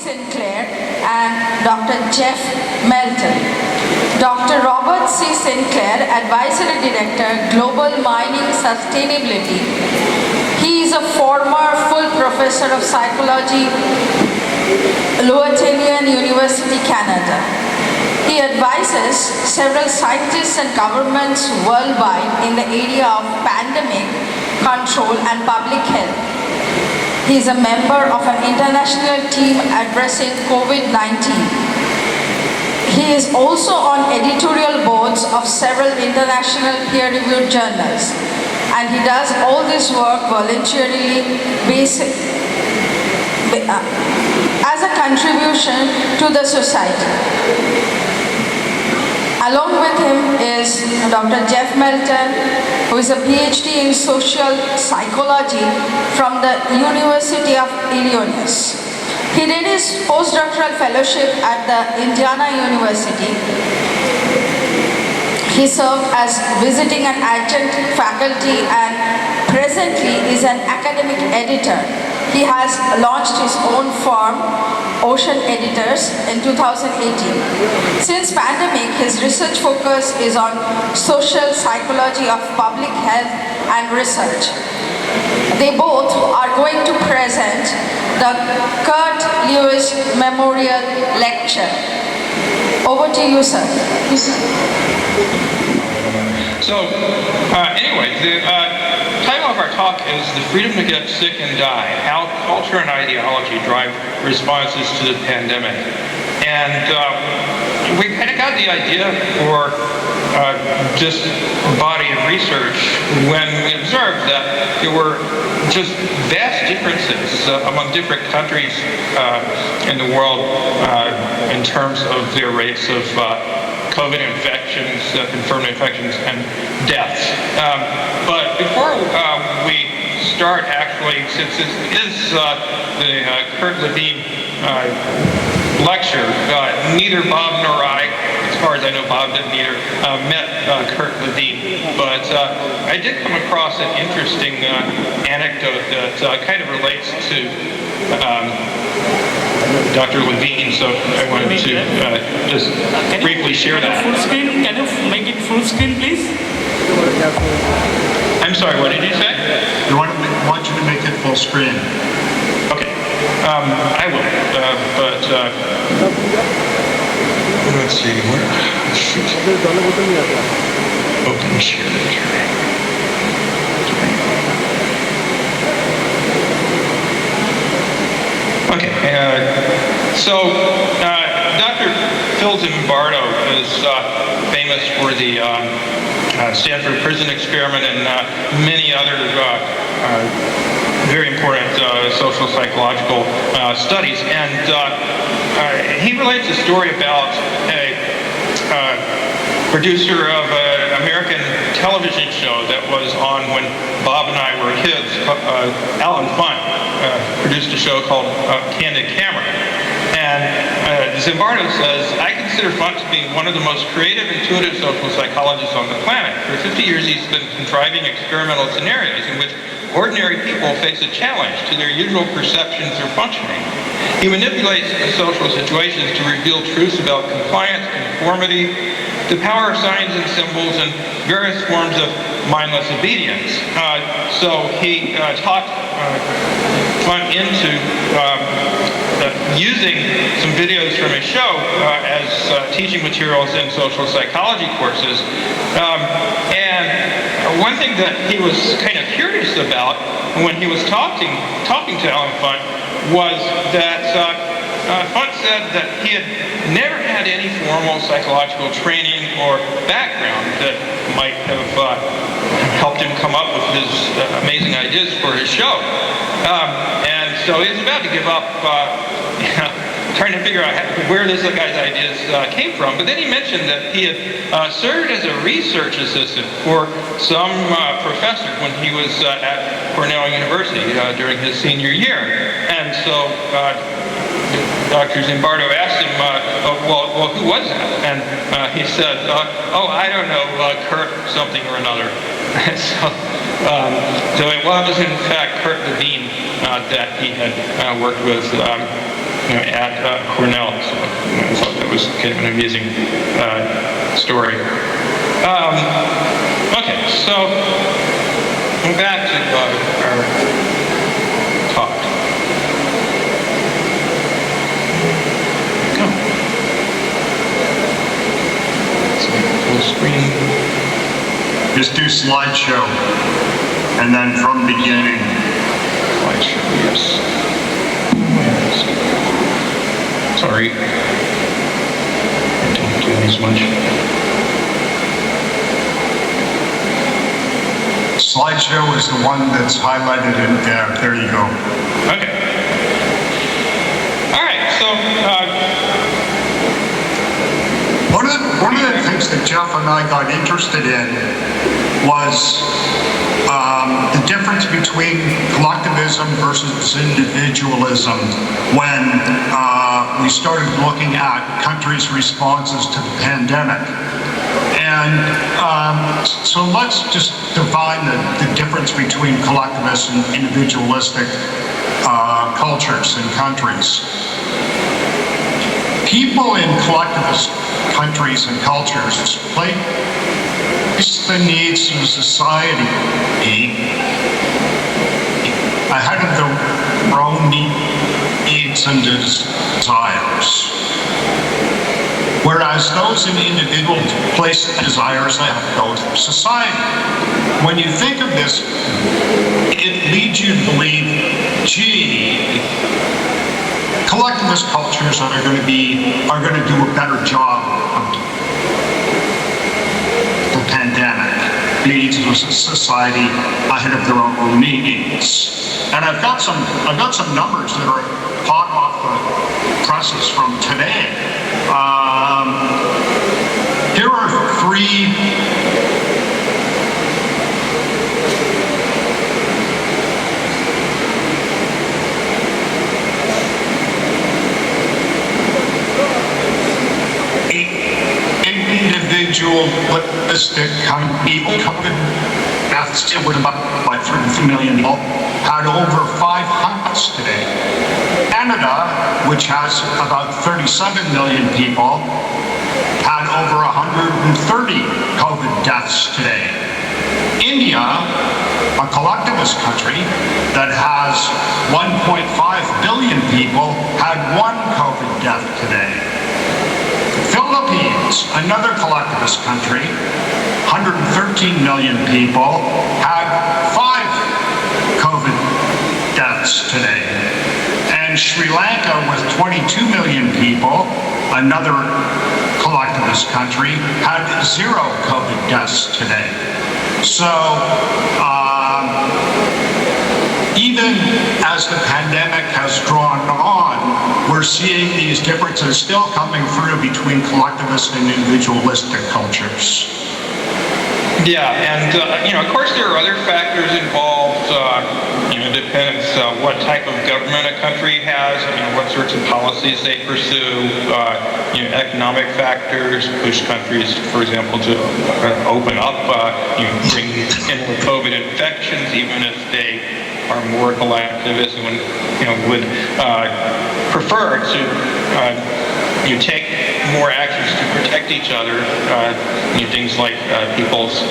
Sinclair and Dr. Jeff Melton. Dr. Robert C. Sinclair, Advisory Director, Global Mining Sustainability. He is a former full professor of psychology, Melton University, Canada. He advises several scientists and governments worldwide in the area of pandemic control and public health. He is a member of an international team addressing COVID-19. He is also on editorial boards of several international peer-reviewed journals, and he does all this work voluntarily as a contribution to the society. Along with him is Dr. Jeff Melton, who is a Ph.D. in social psychology from the University of Illinois. He did his postdoctoral fellowship at the Indiana University. He served as visiting and adjunct faculty and presently is an academic editor. He has launched his own firm, Ocean Editors, in 2018. Since pandemic, his research focus is on social psychology of public health and research. They both are going to present the Kurt Lewis Memorial Lecture. Over to you, sir. So, anyway, the title of our talk is The Freedom to Get Sick and Die, How Culture and Ideology Drive Responses to the Pandemic. And we kind of got the idea for this body of research when we observed that there were just vast differences among different countries in the world in terms of their rates of COVID infections, confirmed infections, and deaths. But before we start, actually, since this is the Kurt Lewin lecture, neither Bob nor I, as far as I know, Bob didn't either, met Kurt Lewin. But I did come across an interesting anecdote that kind of relates to Dr. Levine, so I wanted to just briefly share that. Full screen? Can you make it full screen, please? I'm sorry, what did you say? We want you to make it full screen. Okay, I will, but let's see, where, shoot. Open share. Okay, so Dr. Phil Zimbardo is famous for the Stanford prison experiment and many other very important social psychological studies. And he relates a story about a producer of an American television show that was on when Bob and I were kids. Alan Funt produced a show called Candid Camera. And Zimbardo says, I consider Funt to be one of the most creative, intuitive social psychologists on the planet. For 50 years, he's been contriving experimental scenarios in which ordinary people face a challenge to their usual perceptions or functioning. He manipulates social situations to reveal truths about compliance, conformity, the power of signs and symbols, and various forms of mindless obedience. So he talked Funt into using some videos from his show as teaching materials in social psychology courses. And one thing that he was kind of curious about when he was talking to Alan Funt was that Funt said that he had never had any formal psychological training or background that might have helped him come up with his amazing ideas for his show. And so he was about to give up trying to figure out where this guy's ideas came from. But then he mentioned that he had served as a research assistant for some professor when he was at Cornell University during his senior year. And so Dr. Zimbardo asked him, well, who was that? And he said, oh, I don't know, Kurt something or another. So it was, in fact, Kurt Lewin that he had worked with at Cornell. So I thought that was kind of an amusing story. Okay, so back to our talk. Go. So full screen. Just do slideshow, and then from beginning. Slideshow, yes. Sorry. I don't do these much. Slideshow is the one that's highlighted in there. There you go. Okay. All right. So One of the things that Jeff and I got interested in was the difference between collectivism versus individualism when we started looking at countries' responses to the pandemic. And so let's just define the difference between collectivist and individualistic cultures and countries. People in collectivist countries and cultures place the needs of society ahead of their own needs and desires. Whereas those in individual place desires ahead of society. When you think of this, it leads you to believe, gee, collectivist cultures are going to do a better job of the pandemic, needs of society ahead of their own needs. And I've got some numbers that are hot off the presses from today. Here are three individualistic COVID deaths with about 3 million people, had over 500 today. Canada, which has about 37 million people, had over 130 COVID deaths today. India, a collectivist country that has 1.5 billion people, had 1 COVID death today. Philippines, another collectivist country, 113 million people, had 5 COVID deaths today. And Sri Lanka, with 22 million people, another collectivist country, had 0 COVID deaths today. So, even as the pandemic has drawn on, we're seeing these differences still coming through between collectivist and individualistic cultures. Yeah, and of course there are other factors involved. Depends what type of government a country has, what sorts of policies they pursue. Economic factors push countries, for example, to open up, bring in COVID infections, even if they are more collectivist and would prefer to take more actions to protect each other. Things like people's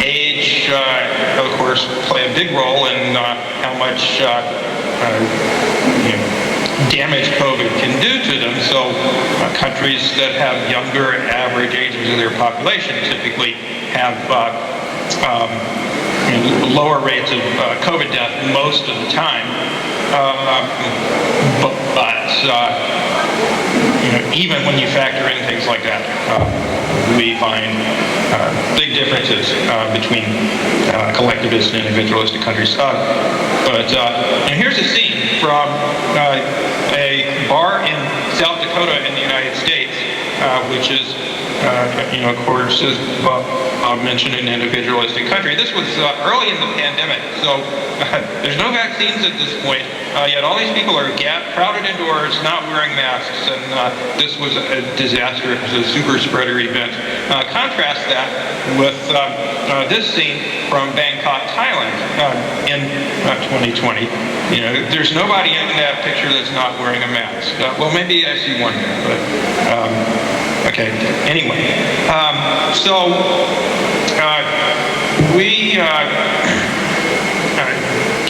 age, of course, play a big role in how much damage COVID can do to them. So countries that have younger average ages of their population typically have lower rates of COVID death most of the time. Even when you factor in things like that, we find big differences between collectivist and individualistic countries. Here's a scene from a bar in South Dakota in the United States, which is, of course, as Bob mentioned, an individualistic country. This was early in the pandemic. So there's no vaccines at this point, yet all these people are crowded indoors, not wearing masks, and this was a disaster. It was a super spreader event. Contrast that with this scene from Bangkok, Thailand in 2020. You know, there's nobody in that picture that's not wearing a mask. Well, maybe I see one there, but okay. Anyway, we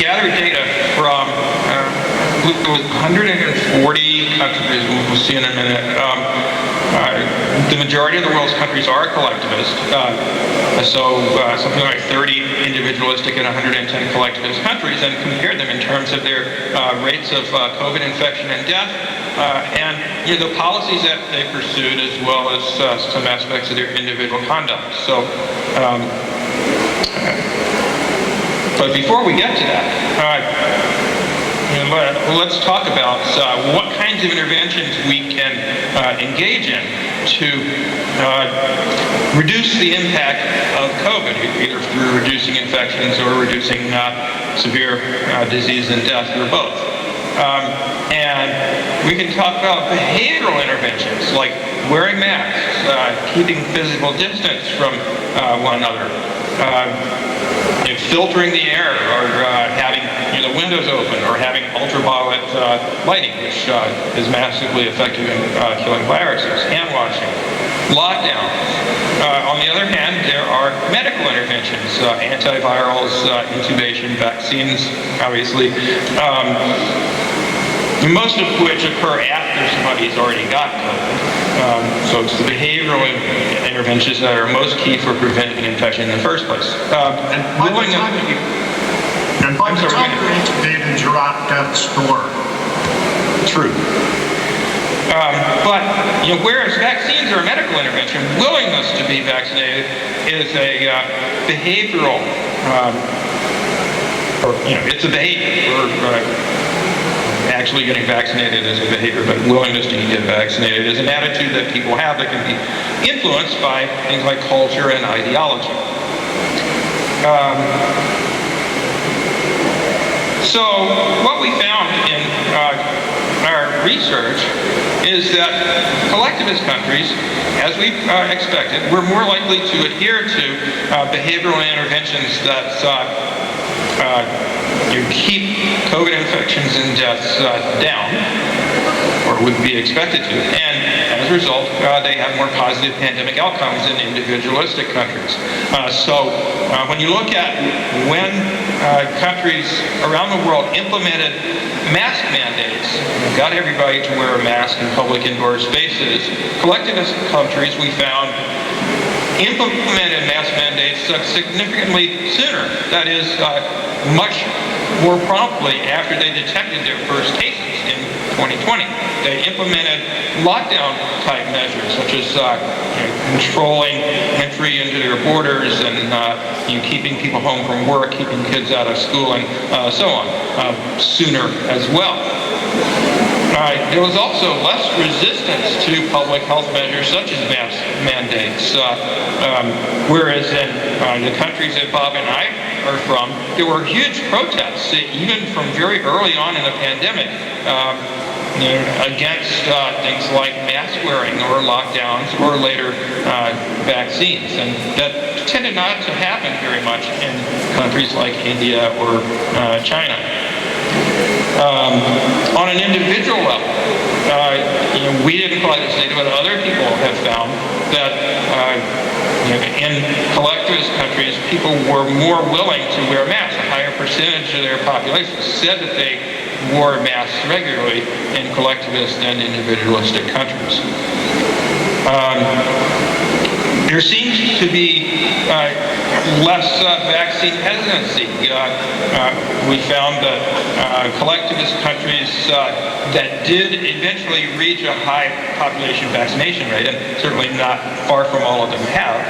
gathered data from 140 countries. We'll see in a minute. The majority of the world's countries are collectivist, something like 30 individualistic and 110 collectivist countries, and compared them in terms of their rates of COVID infection and death, and the policies that they pursued, as well as some aspects of their individual conduct. So, but before we get to that, let's talk about what kinds of interventions we can engage in to reduce the impact of COVID, either through reducing infections or reducing severe disease and death, or both. And we can talk about behavioral interventions like wearing masks, keeping physical distance from one another, filtering the air, or having the windows open, or having ultraviolet lighting, which is massively effective in killing viruses, hand washing, lockdowns. On the other hand, there are medical interventions, antivirals, intubation, vaccines, obviously, most of which occur after somebody's already got COVID. So it's the behavioral interventions that are most key for preventing infection in the first place. And by the time you're intubated, you're out of death's door. True. But whereas vaccines are a medical intervention, willingness to be vaccinated is a behavioral, it's a behavior. Actually getting vaccinated is a behavior, but willingness to get vaccinated is an attitude that people have that can be influenced by things like culture and ideology. So what we found in our research is that collectivist countries, as we expected, were more likely to adhere to behavioral interventions that keep COVID infections and deaths down, or would be expected to, and as a result, they have more positive pandemic outcomes in individualistic countries. When you look at when countries around the world implemented mask mandates, got everybody to wear a mask in public indoor spaces, collectivist countries, we found, implemented mask mandates significantly sooner. That is, much more promptly after they detected their first cases in 2020. They implemented lockdown-type measures, such as controlling entry into their borders and keeping people home from work, keeping kids out of school, and so on, sooner as well. There was also less resistance to public health measures such as mask mandates, whereas in the countries that Bob and I are from, there were huge protests, even from very early on in the pandemic, against things like mask wearing or lockdowns or later vaccines. And that tended not to happen very much in countries like India or China. On an individual level, we didn't collect this data, but other people have found that in collectivist countries, people were more willing to wear masks. A higher percentage of their population said that they wore masks regularly in collectivist and individualistic countries. There seems to be less vaccine hesitancy. We found that collectivist countries that did eventually reach a high population vaccination rate, and certainly not far from all of them have,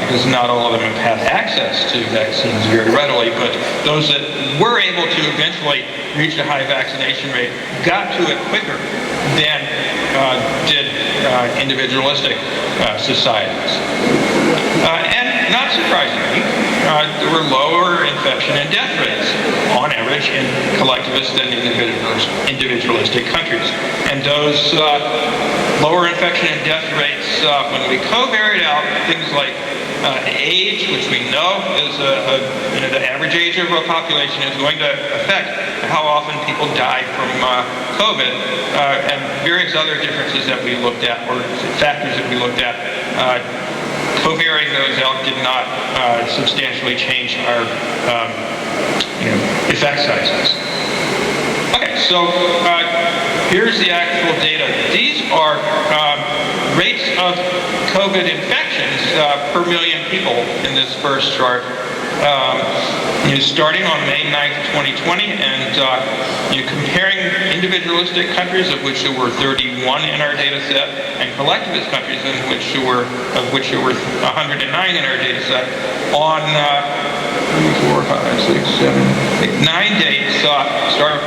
because not all of them have had access to vaccines very readily, but those that were able to eventually reach a high vaccination rate got to it quicker than did individualistic societies. And not surprisingly, there were lower infection and death rates on average in collectivist and individualistic countries. And those lower infection and death rates, when we covariate out things like age, which we know is the average age of a population is going to affect how often people die from COVID, and various other differences that we looked at, or factors that we looked at. Covariating those out did not substantially change our effect sizes. Okay, so here's the actual data. These are rates of COVID infections per million people in this first chart. Starting on May 9th, 2020, and comparing individualistic countries, of which there were 31 in our data set, and collectivist countries, of which there were 109 in our data set, on 9 dates, starting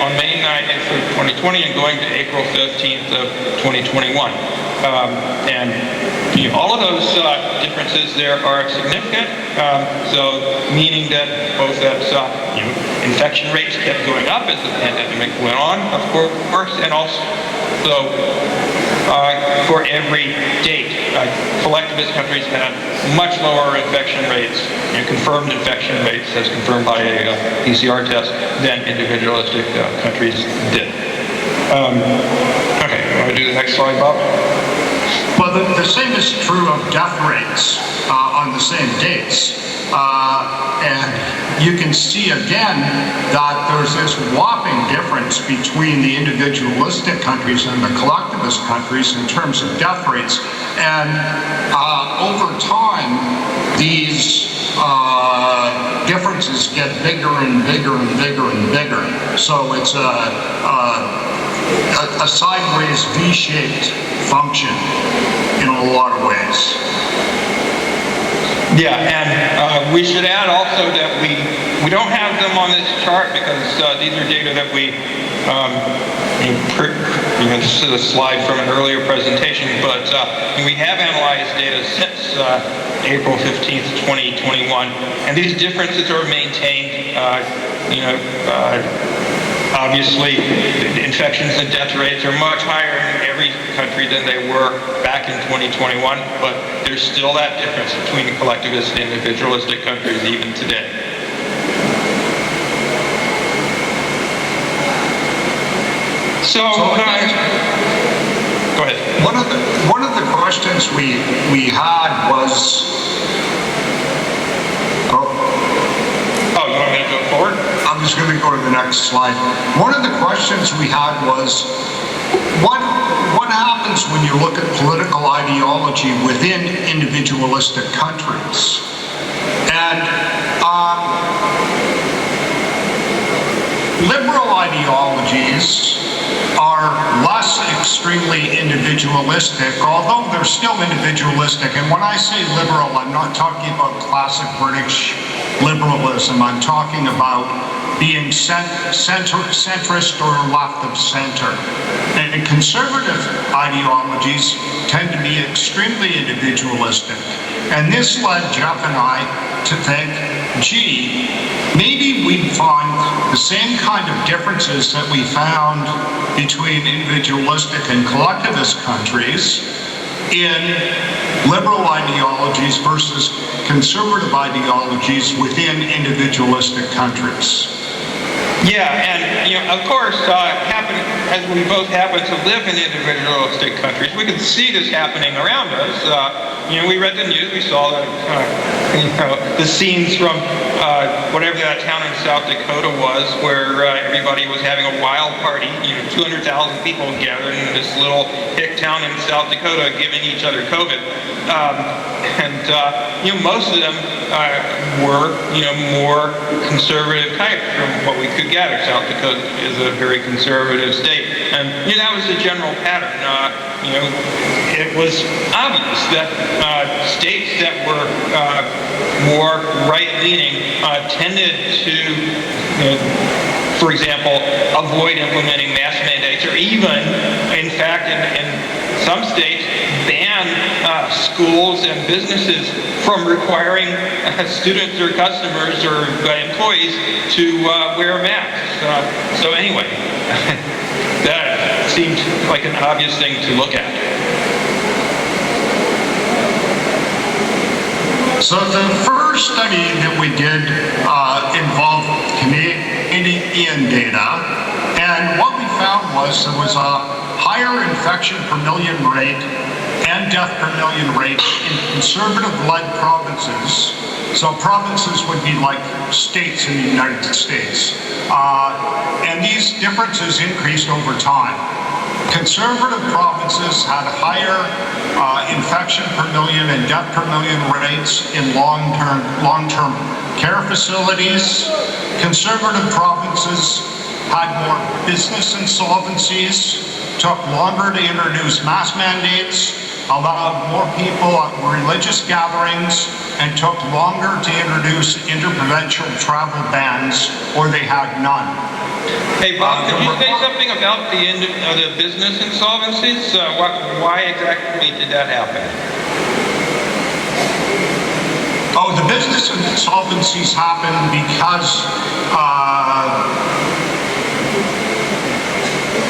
on May 9th of 2020 and going to April 15th of 2021. And all of those differences there are significant, so meaning that both that infection rates kept going up as the pandemic went on, of course, and also for every date. Collectivist countries had much lower infection rates, confirmed infection rates as confirmed by a PCR test than individualistic countries did. Okay, want to do the next slide, Bob? Well, the same is true of death rates on the same dates. And you can see again that there's this whopping difference between the individualistic countries and the collectivist countries in terms of death rates. And over time, these differences get bigger and bigger and bigger and bigger. So it's a sideways V-shaped function in a lot of ways. Yeah, and we should add also that we don't have them on this chart because these are data that we, this is a slide from an earlier presentation, but we have analyzed data since April 15th, 2021, and these differences are maintained, obviously, infections and death rates are much higher in every country than they were back in 2021, but there's still that difference between collectivist and individualistic countries even today. So go ahead. One of the questions we had was. You want me to go forward? I'm just going to go to the next slide. One of the questions we had was, what happens when you look at political ideology within individualistic countries? And liberal ideologies are less extremely individualistic, although they're still individualistic. And when I say liberal, I'm not talking about classic British liberalism. I'm talking about being centrist or left of center. And conservative ideologies tend to be extremely individualistic. And this led Jeff and I to think, gee, maybe we'd find the same kind of differences that we found between individualistic and collectivist countries in liberal ideologies versus conservative ideologies within individualistic countries. Yeah, and of course, as we both happen to live in individualistic countries, we can see this happening around us. We read the news, we saw that, the scenes from whatever that town in South Dakota was, where everybody was having a wild party. 200,000 people gathered in this little hick town in South Dakota, giving each other COVID. Most of them were, more conservative type from what we could gather. South Dakota is a very conservative state, and that was the general pattern. It was obvious that states that were more right-leaning tended to, for example, avoid implementing mask mandates, or even, in fact, in some states ban schools and businesses from requiring students or customers or employees to wear masks. So anyway, that seemed like an obvious thing to look at. So the first study that we did involved Canadian data, and what we found was there was a higher infection per million rate and death per million rate in conservative-led provinces. So provinces would be like states in the United States. And these differences increased over time. Conservative provinces had higher infection per million and death per million rates in long-term care facilities. Conservative provinces had more business insolvencies, took longer to introduce mask mandates, allowed more people at religious gatherings, and took longer to introduce interprovincial travel bans, or they had none. Hey Bob, could you say something about the business insolvencies? Why exactly did that happen? Oh, the business insolvencies happened because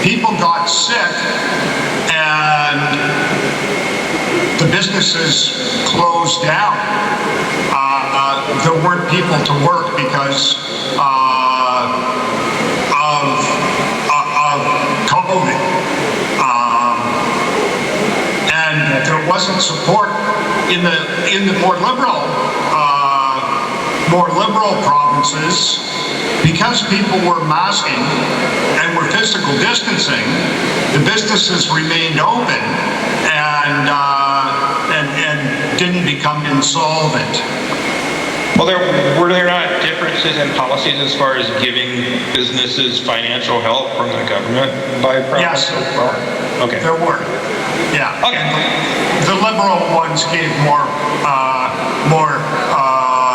people got sick and the businesses closed down. There weren't people to work because of COVID. And there wasn't support in the more liberal provinces because people were masking and were physical distancing. The businesses remained open and didn't become insolvent. Well, were there not differences in policies as far as giving businesses financial help from the government by province? Yes, Okay. there were. Yeah. Okay. The liberal ones gave more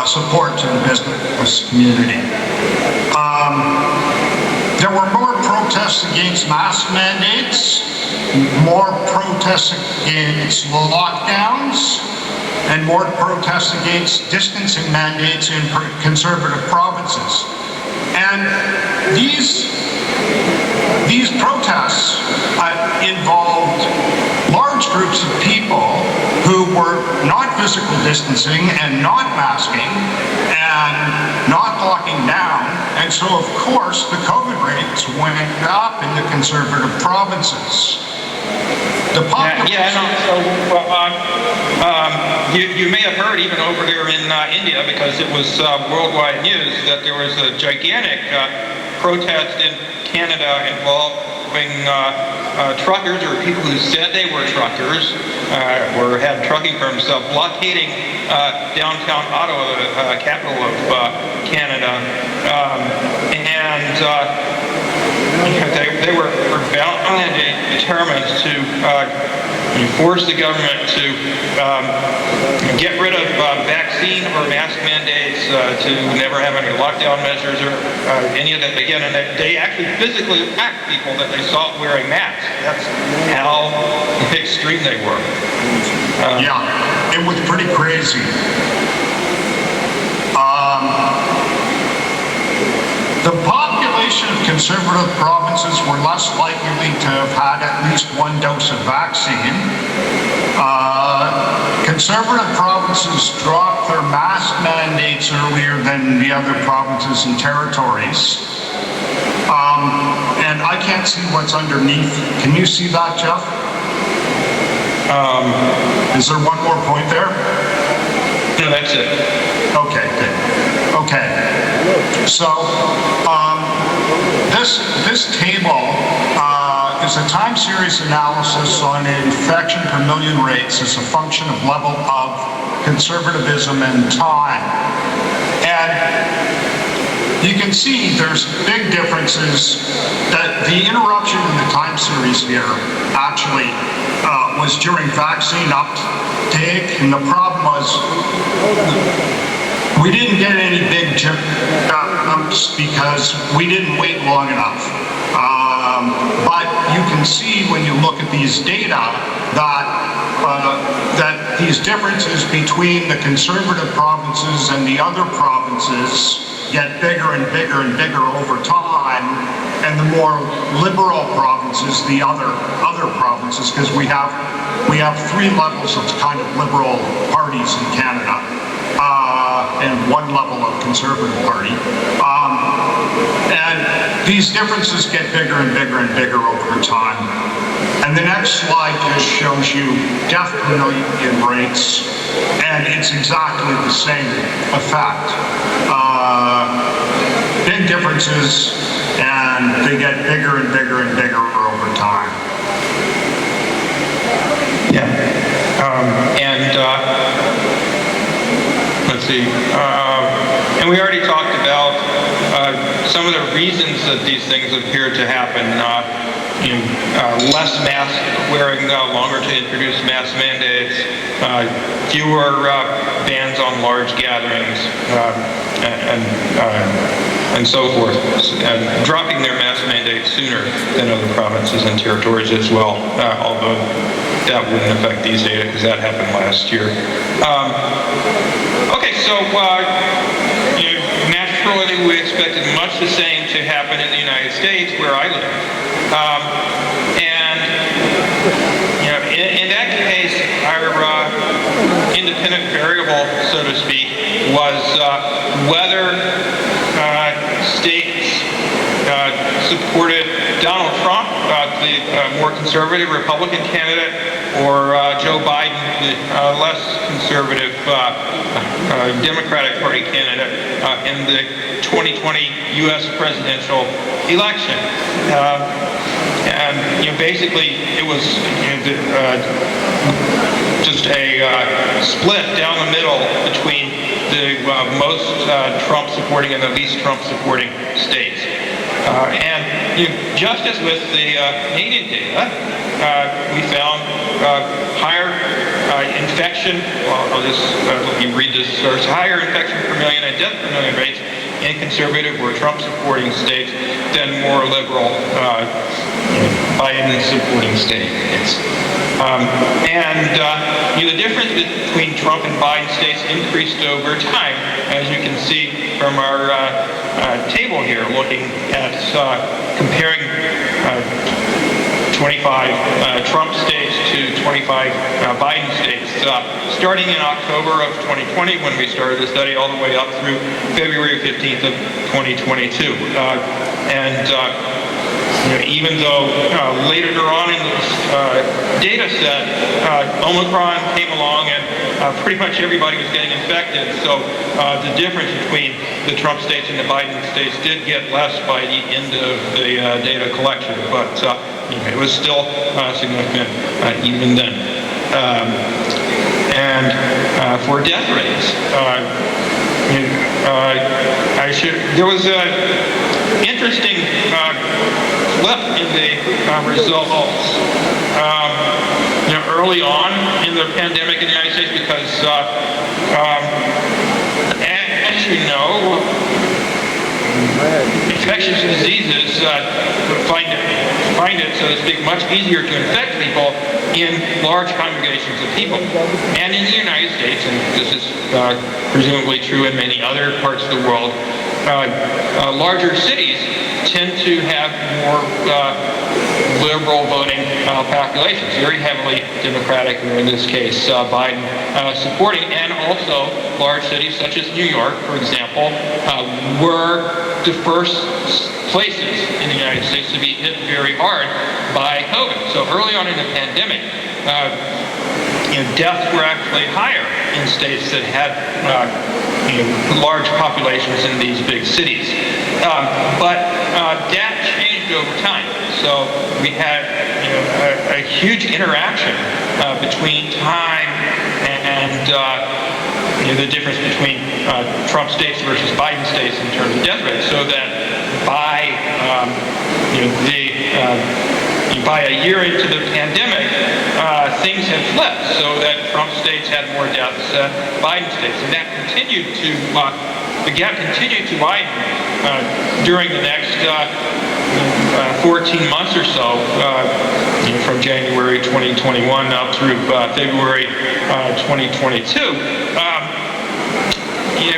support to the business community. There were more protests against mask mandates, more protests against lockdowns, and more protests against distancing mandates in conservative provinces. And these protests involved large groups of people who were not physical distancing and not masking and not locking down. And so, of course, the COVID rates went up in the conservative provinces. The population... You may have heard even over there in India, because it was worldwide news, that there was a gigantic protest in Canada involving truckers, or people who said they were truckers, or had trucking firms, blockading downtown Ottawa, the capital of Canada, and they were bound and determined to force the government to get rid of vaccine or mask mandates, to never have any lockdown measures or any of that again. And they actually physically attacked people that they saw wearing masks. That's how extreme they were. Yeah, it was pretty crazy. The population of conservative provinces were less likely to have had at least one dose of vaccine. Conservative provinces dropped their mask mandates earlier than the other provinces and territories. And I can't see what's underneath. Can you see that, Jeff? Is there one more point there? No, that's it. Okay, good. Okay. So this table is a time series analysis on infection per million rates as a function of level of conservatism and time. And you can see there's big differences. That the interruption in the time series here actually was during vaccine uptake, and the problem was we didn't get any big jumps because we didn't wait long enough. But you can see when you look at these data that these differences between the conservative provinces and the other provinces get bigger and bigger and bigger over time, and the more liberal provinces, the other provinces, because we have three levels of kind of liberal parties in Canada, and one level of conservative party. And these differences get bigger and bigger and bigger over time. And the next slide just shows you death per million rates, and it's exactly the same effect. Big differences, and they get bigger and bigger and bigger over time. Yeah. Let's see. And we already talked about some of the reasons that these things appear to happen. Less mask wearing longer to introduce mask mandates, fewer bans on large gatherings, and so forth, and dropping their mask mandates sooner than other provinces and territories as well, although that wouldn't affect these data because that happened last year. Okay, so naturally we expected much the same to happen in the United States where I live. In that case, our independent variable, so to speak, was whether states supported Donald Trump, the more conservative Republican candidate, or Joe Biden, the less conservative Democratic Party candidate in the 2020 U.S. presidential election. And basically, it was just a split down the middle between the most Trump-supporting and the least Trump-supporting states. And just as with the Canadian data, we found higher infection. I'll just let you read this source. Higher infection per million and death per million rates in conservative or Trump-supporting states than more liberal Biden-supporting states. The difference between Trump and Biden states increased over time, as you can see from our table here, looking at comparing 25 Trump states to 25 Biden states, starting in October of 2020 when we started the study, all the way up through February 15th of 2022. Even though later on in this data set, Omicron came along and pretty much everybody was getting infected. So the difference between the Trump states and the Biden states did get less by the end of the data collection, but it was still significant even then. For death rates, there was an interesting flip in the results early on in the pandemic in the United States because, as you know, infectious diseases find it, so to speak, much easier to infect people in large congregations of people. And in the United States, and this is presumably true in many other parts of the world, larger cities tend to have more liberal voting populations, very heavily Democratic, or in this case, Biden supporting, and also large cities such as New York, for example, were the first places in the United States to be hit very hard by COVID. So early on in the pandemic, deaths were actually higher in states that had large populations in these big cities. But that changed over time. So we had a huge interaction between time and the difference between Trump states versus Biden states in terms of death rates. So that by by a year into the pandemic, things had flipped, so that Trump states had more deaths than Biden states, and that continued to the gap continued to widen during the next 14 months or so, from January 2021 up through February 2022.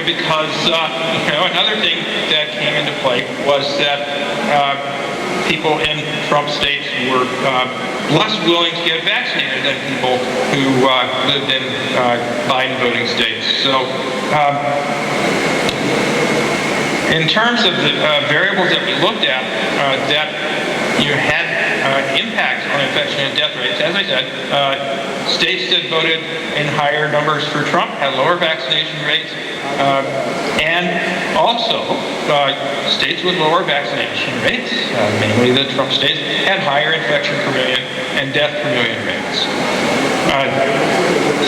Because another thing that came into play was that people in Trump states were less willing to get vaccinated than people who lived in Biden voting states. So in terms of the variables that we looked at that had impacts on infection and death rates, as I said, states that voted in higher numbers for Trump had lower vaccination rates, and also states with lower vaccination rates, mainly the Trump states, had higher infection per million and death per million rates.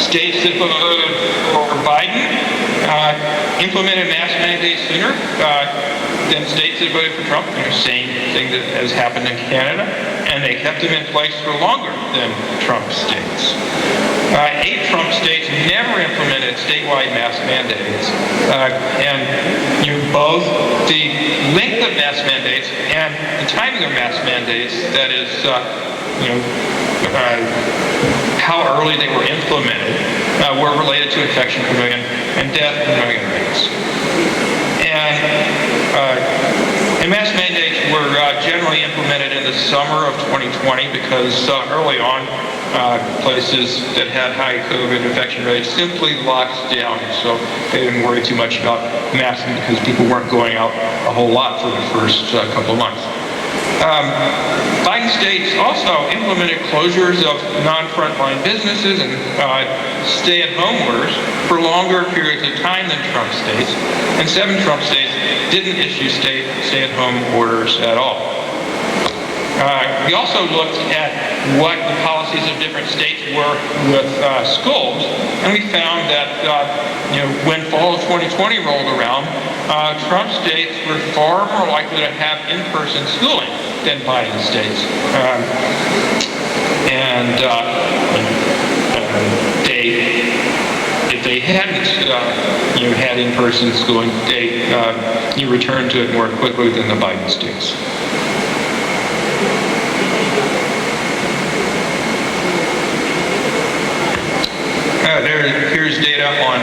States that voted for Biden implemented mask mandates sooner than states that voted for Trump. Same thing that has happened in Canada, and they kept them in place for longer than Trump states. 8 Trump states never implemented statewide mask mandates, and both the length of mask mandates and the timing of mask mandates, that is, how early they were implemented, were related to infection per million and death per million rates. And mask mandates were generally implemented in the summer of 2020 because early on, places that had high COVID infection rates simply locked down, so they didn't worry too much about masking because people weren't going out a whole lot for the first couple of months. Biden states also implemented closures of non-frontline businesses and stay-at-home orders for longer periods of time than Trump states, and 7 Trump states didn't issue stay-at-home orders at all. We also looked at what the policies of different states were with schools, and we found that when fall of 2020 rolled around, Trump states were far more likely to have in-person schooling than Biden states, if they hadn't had in-person schooling, they returned to it more quickly than the Biden states. Here's data on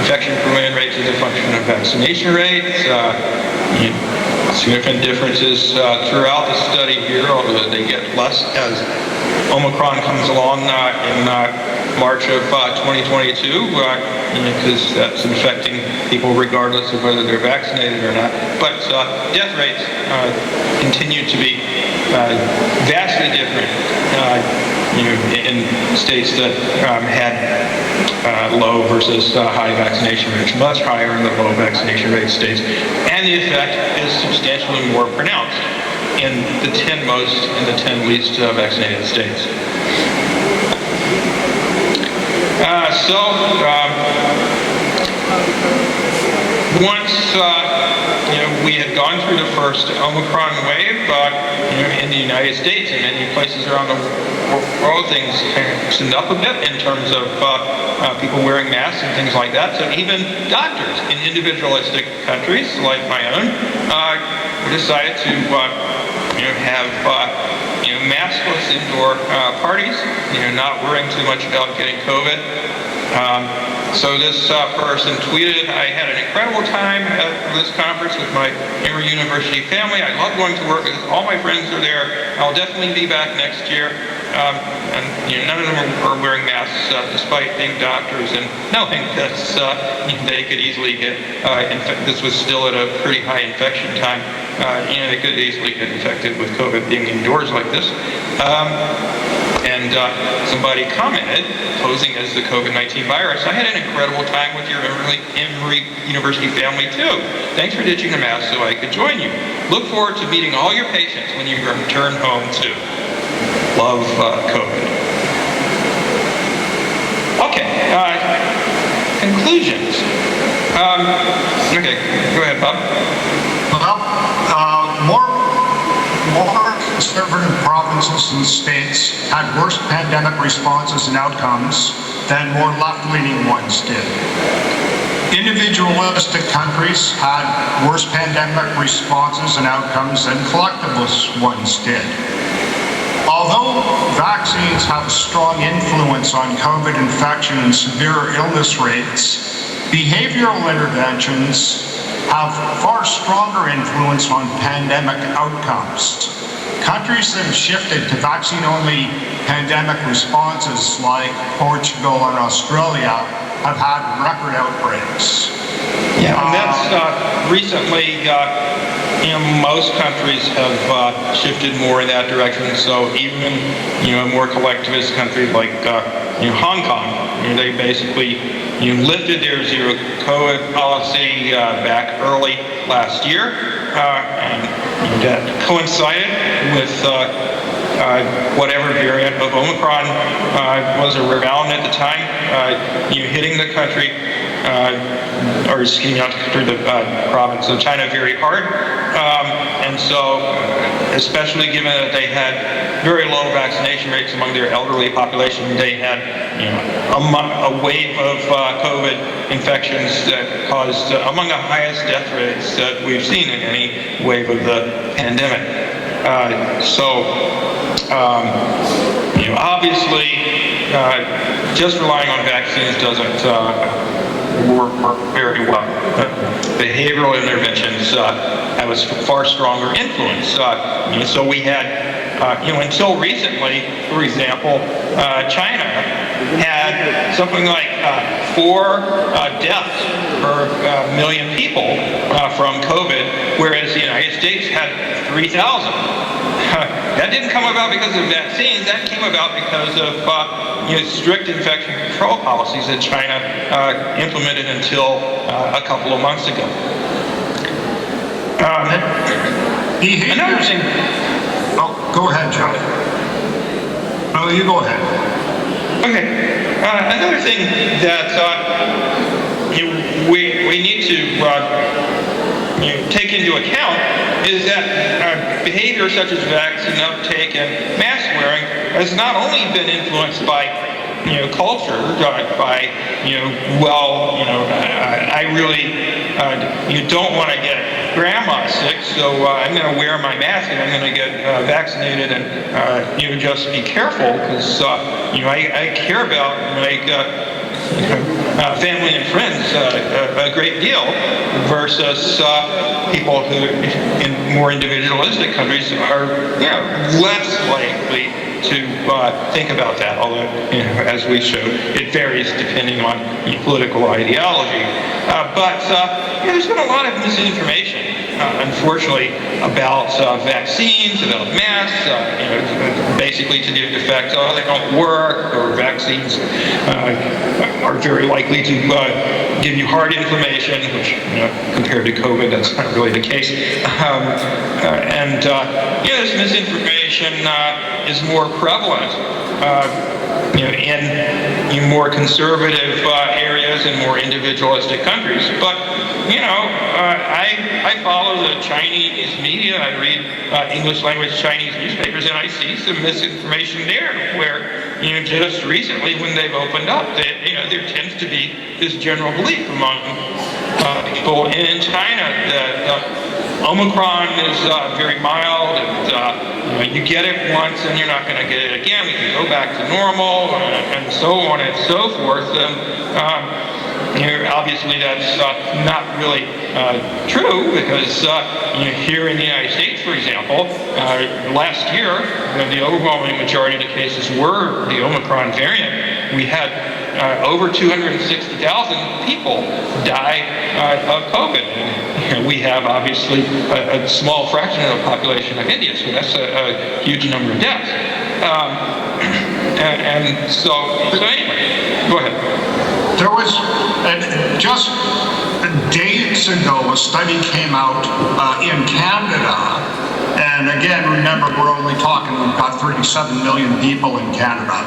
infection per million rates as a function of vaccination rates. Significant differences throughout the study here, although they get less as Omicron comes along in March of 2022, because that's infecting people regardless of whether they're vaccinated or not. But death rates continue to be vastly different in states that had low versus high vaccination rates, much higher in the low vaccination rate states. And the effect is substantially more pronounced in the 10 most and the 10 least vaccinated states. Once we had gone through the first Omicron wave in the United States and many places around the world, things kind of loosened up a bit in terms of people wearing masks and things like that. So even doctors in individualistic countries like my own decided to have maskless indoor parties, not worrying too much about getting COVID. So this person tweeted, "I had an incredible time at this conference with my Emory University family. I love going to work. All my friends are there. I'll definitely be back next year." And none of them are wearing masks despite being doctors and knowing that they could easily get this was still at a pretty high infection time. They could easily get infected with COVID being indoors like this. And somebody commented, posing as the COVID-19 virus, "I had an incredible time with your Emory University family too. Thanks for ditching the mask so I could join you. Look forward to meeting all your patients when you return home too. Love COVID." Okay, conclusions. Okay, go ahead, Bob. Well, more conservative provinces and states had worse pandemic responses and outcomes than more left-leaning ones did. individualistic countries had worse pandemic responses and outcomes than collectivist ones did. Although vaccines have a strong influence on COVID infection and severe illness rates, behavioral interventions have far stronger influence on pandemic outcomes. Countries that have shifted to vaccine-only pandemic responses like Portugal and Australia have had record outbreaks. Yeah, and that's recently, most countries have shifted more in that direction. So even, a more collectivist country like, Hong Kong, they basically, lifted their zero COVID policy back early last year, and that coincided with whatever variant of Omicron was around at the time, hitting the country, or excuse me, not the country, the province of China very hard. And so, especially given that they had very low vaccination rates among their elderly population, they had a wave of COVID infections that caused among the highest death rates that we've seen in any wave of the pandemic. Obviously, just relying on vaccines doesn't work very well. Behavioral interventions have a far stronger influence. So we had, until recently, for example, China had something like 4 deaths per million people from COVID, whereas the United States had 3,000. That didn't come about because of vaccines. That came about because of strict infection control policies that China implemented until a couple of months ago. Another thing. Oh, go ahead, Joe. No, you go ahead. Okay. Another thing that we need to take into account is that behavior such as vaccine uptake and mask wearing has not only been influenced by culture, by I really don't want to get grandma sick, so I'm going to wear my mask and I'm going to get vaccinated and just be careful because I care about family and friends a great deal versus people who in more individualistic countries are less likely to think about that, although as we showed, it varies depending on political ideology. But there's been a lot of misinformation, unfortunately, about vaccines, about masks, basically to the effect, they don't work, or vaccines are very likely to give you heart inflammation, which compared to COVID, that's not really the case. This misinformation is more prevalent in more conservative areas and more individualistic countries. But I follow the Chinese media. I read English language Chinese newspapers, and I see some misinformation there. Where just recently, when they've opened up, there tends to be this general belief among people in China that Omicron is very mild, and you get it once and you're not going to get it again. We can go back to normal, and so on and so forth. And obviously that's not really true because here in the United States, for example, last year, the overwhelming majority of the cases were the Omicron variant. We had over 260,000 people die of COVID. We have obviously a small fraction of the population of India, so that's a huge number of deaths. So anyway, go ahead. There was, just days ago, a study came out in Canada, and again, remember, we're only talking, we've got 37 million people in Canada,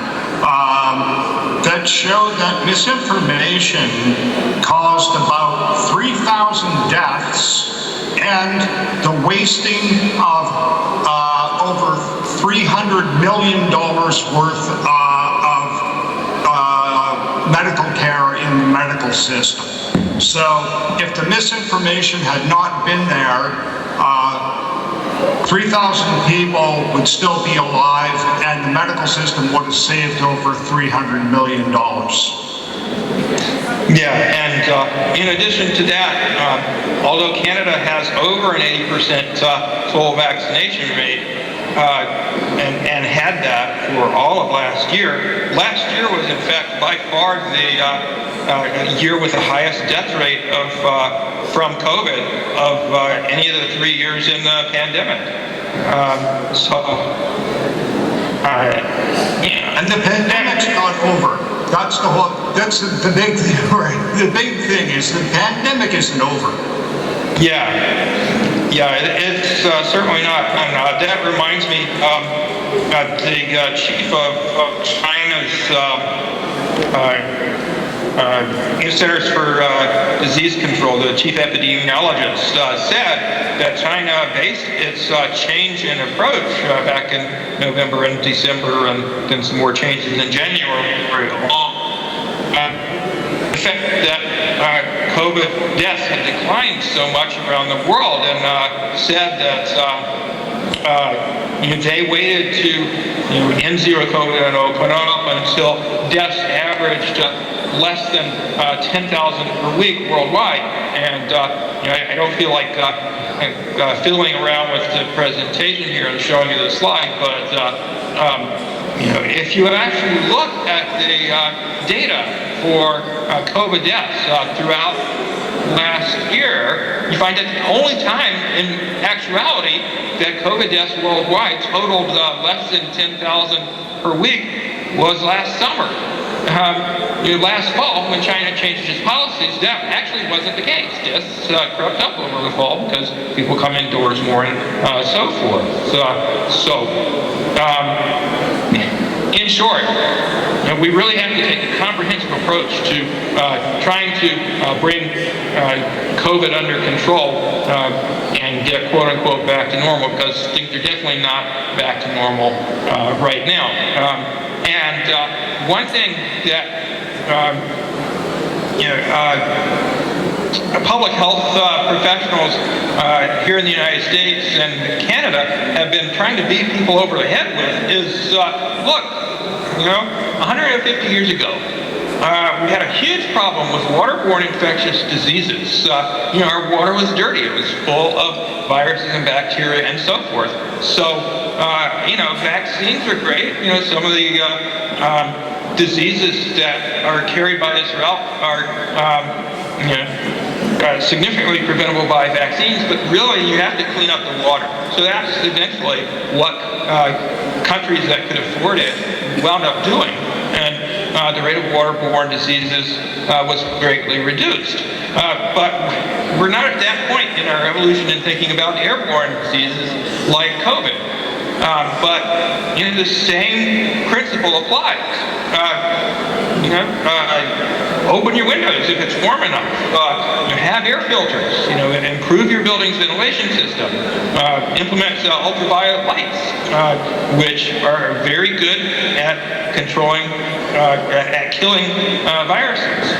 that showed that misinformation caused about 3,000 deaths and the wasting of over $300 million worth of medical care in the medical system. So if the misinformation had not been there, 3,000 people would still be alive, and the medical system would have saved over $300 million. Yeah, and in addition to that, although Canada has over an 80% full vaccination rate, and had that for all of last year was in fact by far the year with the highest death rate of from COVID of any of the 3 years in the pandemic. And the pandemic's not over. That's the big thing, right? The big thing is the pandemic isn't over. Yeah, it's certainly not. And that reminds me, the chief of China's Centers for Disease Control, the chief epidemiologist, said that China based its change in approach back in November and December, and then some more changes in January, on the fact that COVID deaths had declined so much around the world, and said that they waited to end zero COVID and open up until deaths averaged less than 10,000 per week worldwide. And I don't feel like fiddling around with the presentation here and showing you the slide, but if you actually look at the data for COVID deaths throughout last year, you find that the only time in actuality that COVID deaths worldwide totaled less than 10,000 per week was last summer. Last fall, when China changed its policies, that actually wasn't the case. Deaths crept up over the fall because people come indoors more and so forth. In short, we really have to take a comprehensive approach to trying to bring COVID under control and get quote-unquote back to normal, because things are definitely not back to normal right now. One thing that public health professionals here in the United States and Canada have been trying to beat people over the head with is, look, 150 years ago, we had a huge problem with waterborne infectious diseases. Our water was dirty. It was full of viruses and bacteria and so forth. So, vaccines are great. Some of the diseases that are carried by this route are, significantly preventable by vaccines, but really you have to clean up the water. So that's eventually what countries that could afford it wound up doing, and the rate of waterborne diseases was greatly reduced. But we're not at that point in our evolution in thinking about airborne diseases like COVID. But the same principle applies. Open your windows if it's warm enough. Have air filters. Improve your building's ventilation system. Implement ultraviolet lights, which are very good at controlling, at killing viruses.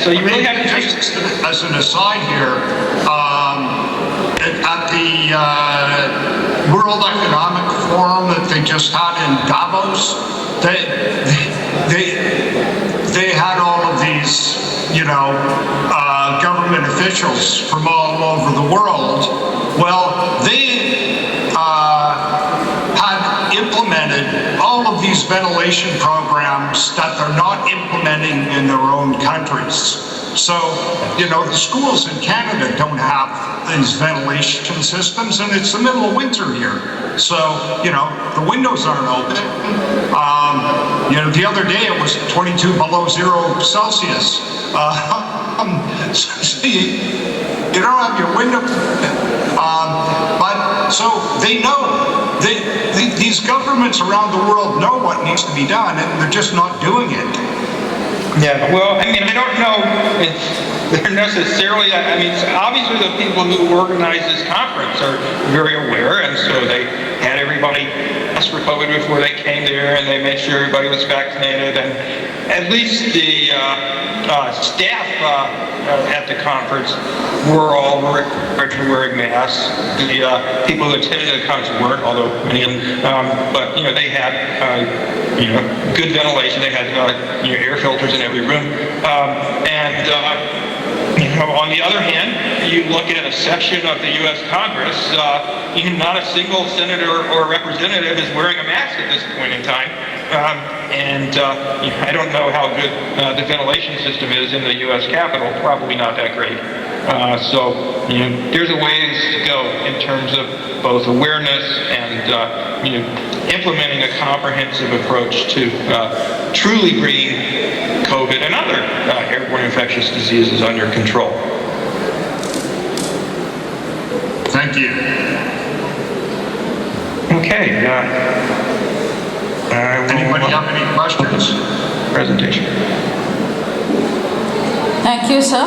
So you really have to just as an aside here, at the World Economic Forum that they just had in Davos, they had all of these, government officials from all over the world. Well, they had implemented all of these ventilation programs that they're not implementing in their own countries. So, the schools in Canada don't have these ventilation systems, and it's the middle of winter here. So, the windows aren't open. The other day it was 22 below 0 Celsius. So you don't have your window. But so they know. These governments around the world know what needs to be done, and they're just not doing it. Yeah, well, I don't know if they're necessarily, obviously the people who organized this conference are very aware, and so they had everybody test for COVID before they came there, and they made sure everybody was vaccinated, and at least the staff at the conference were all required to wearing masks. The people who attended the conference weren't, although many of them, but they had good ventilation. They had air filters in every room, and on the other hand, you look at a section of the U.S. Congress, not a single senator or representative is wearing a mask at this point in time. I don't know how good the ventilation system is in the U.S. Capitol. Probably not that great. So there's a ways to go in terms of both awareness and implementing a comprehensive approach to truly bringing COVID and other airborne infectious diseases under control. Thank you. Okay. Anybody have any questions? Presentation. Thank you, sir.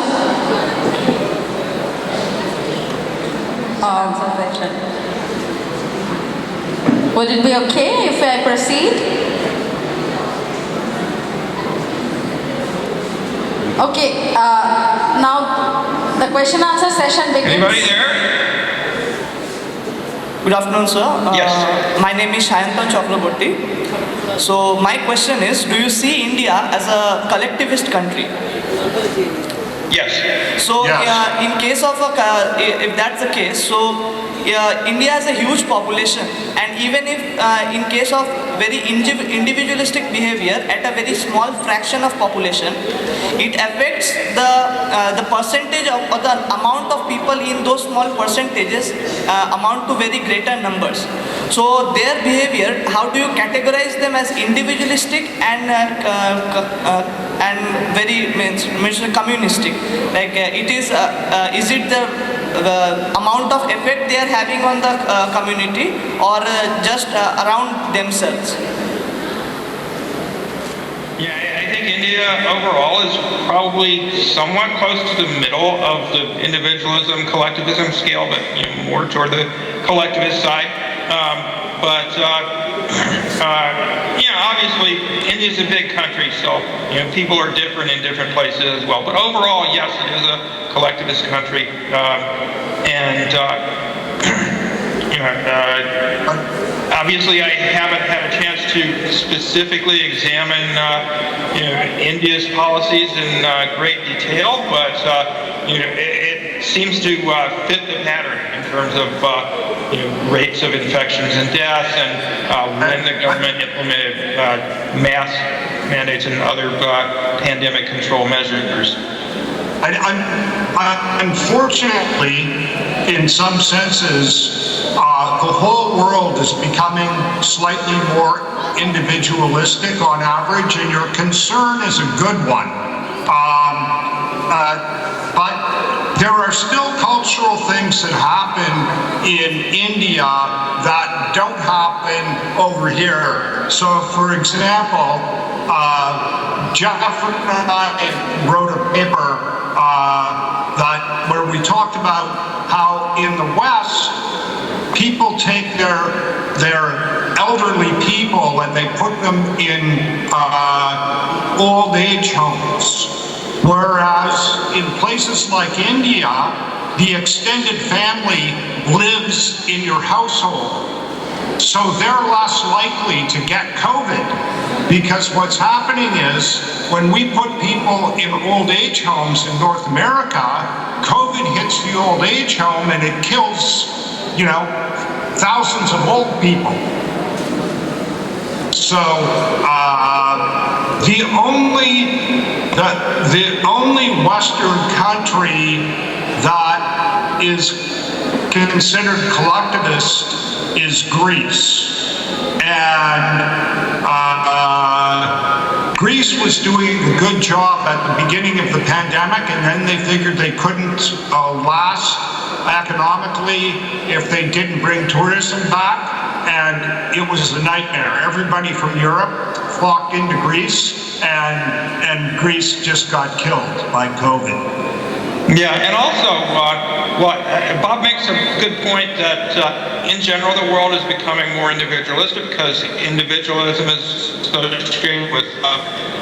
Would it be okay if I proceed? Okay, now the question answer session begins. Anybody there? Good afternoon, sir. Yes. My name is Shayantan Chakraborty. So my question is, do you see India as a collectivist country? Yes. So Yes. in case of if that's the case, so India has a huge population, and even if in case of very individualistic behavior at a very small fraction of population, it affects the percentage of or the amount of people in those small percentages amount to very greater numbers. So their behavior, how do you categorize them as individualistic and very means communistic? Like is it the amount of effect they are having on the community, or just around themselves? Yeah, I think India overall is probably somewhat close to the middle of the individualism, collectivism scale, but more toward the collectivist side. Obviously, India's a big country, so people are different in different places as well. But overall, yes, it is a collectivist country, obviously, I haven't had a chance to specifically examine India's policies in great detail, but it seems to fit the pattern in terms of rates of infections and deaths, and when the government implemented mask mandates and other pandemic control measures. Unfortunately, in some senses, the whole world is becoming slightly more individualistic on average, and your concern is a good one. But there are still cultural things that happen in India that don't happen over here. So, for example, Jeffery and I wrote a paper where we talked about how in the West, people take their elderly people and they put them in old age homes. Whereas in places like India, the extended family lives in your household. So they're less likely to get COVID, because what's happening is when we put people in old age homes in North America, COVID hits the old age home and it kills, thousands of old people. So the only Western country that is considered collectivist is Greece. And Greece was doing a good job at the beginning of the pandemic, and then they figured they couldn't last economically if they didn't bring tourism back, and it was a nightmare. Everybody from Europe flocked into Greece, and Greece just got killed by COVID. Yeah, and also Bob makes a good point that in general the world is becoming more individualistic because individualism is associated with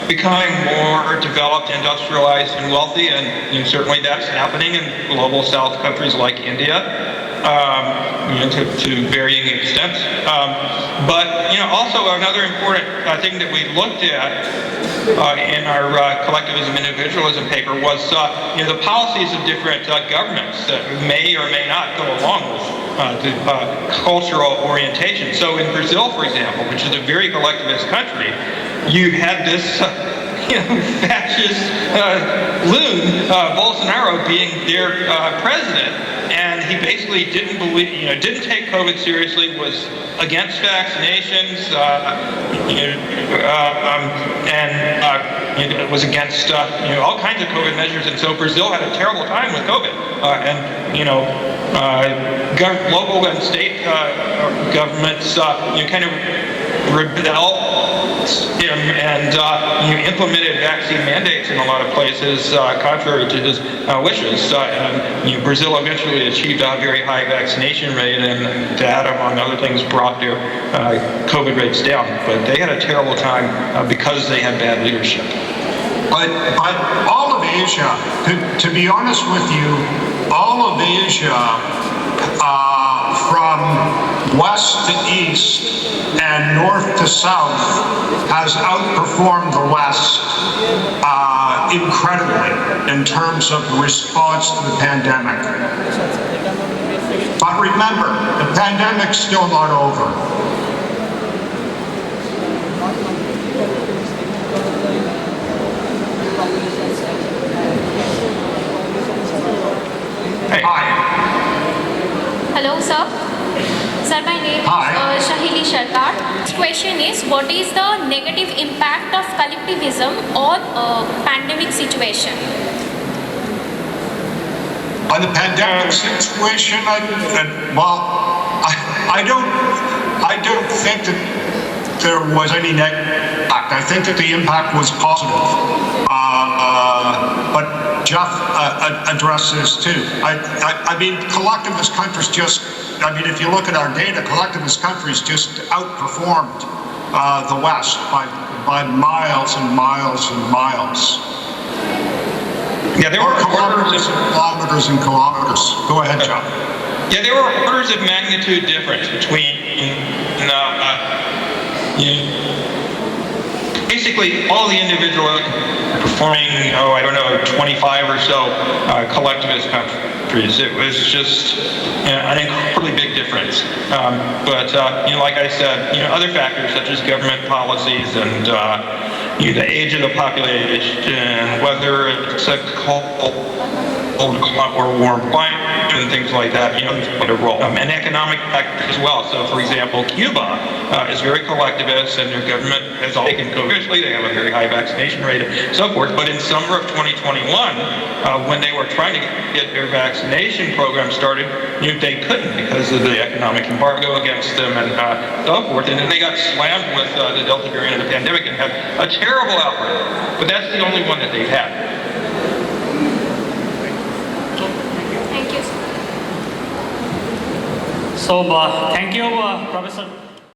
becoming more developed, industrialized, and wealthy, and certainly that's happening in global South countries like India. To varying extents. But also another important thing that we looked at in our collectivism individualism paper was the policies of different governments that may or may not go along with the cultural orientation. So in Brazil, for example, which is a very collectivist country, you had this fascist loon, Bolsonaro, being their president. And he basically didn't take COVID seriously, was against vaccinations, and was against all kinds of COVID measures. And so Brazil had a terrible time with COVID. Local and state governments, kind of rebelled and implemented vaccine mandates in a lot of places, contrary to his wishes. Brazil eventually achieved a very high vaccination rate, and that, among other things, brought their COVID rates down. But they had a terrible time because they had bad leadership. But all of Asia, to be honest with you, all of Asia, from west to east and north to south, has outperformed the West incredibly in terms of response to the pandemic. But remember, the pandemic's still not over. Hi. Hello, sir. Sir, my name is Shahili Sharkar. This question is, what is the negative impact of collectivism on pandemic situation? On the pandemic situation, I don't think that there was any negative impact. I think that the impact was positive. But Jeff addressed this too. I mean, collectivist countries if you look at our data, collectivist countries just outperformed the West by miles and miles and miles. Yeah, there were kilometers and kilometers. Go ahead, John. Yeah, there were orders of magnitude difference between basically all the individual performing, 25 or so collectivist countries. It was just an incredibly big difference. But like I said, other factors such as government policies and the age of the population, whether it's a cold or warm climate, and things like that, played a role. And economic factors as well. So, for example, Cuba is very collectivist, and their government has all taken COVID. They have a very high vaccination rate and so forth. But in summer of 2021, when they were trying to get their vaccination program started, they couldn't because of the economic embargo against them and so forth. And then they got slammed with the Delta variant of the pandemic and had a terrible outbreak. But that's the only one that they've had. Thank you. So, thank you, Professor.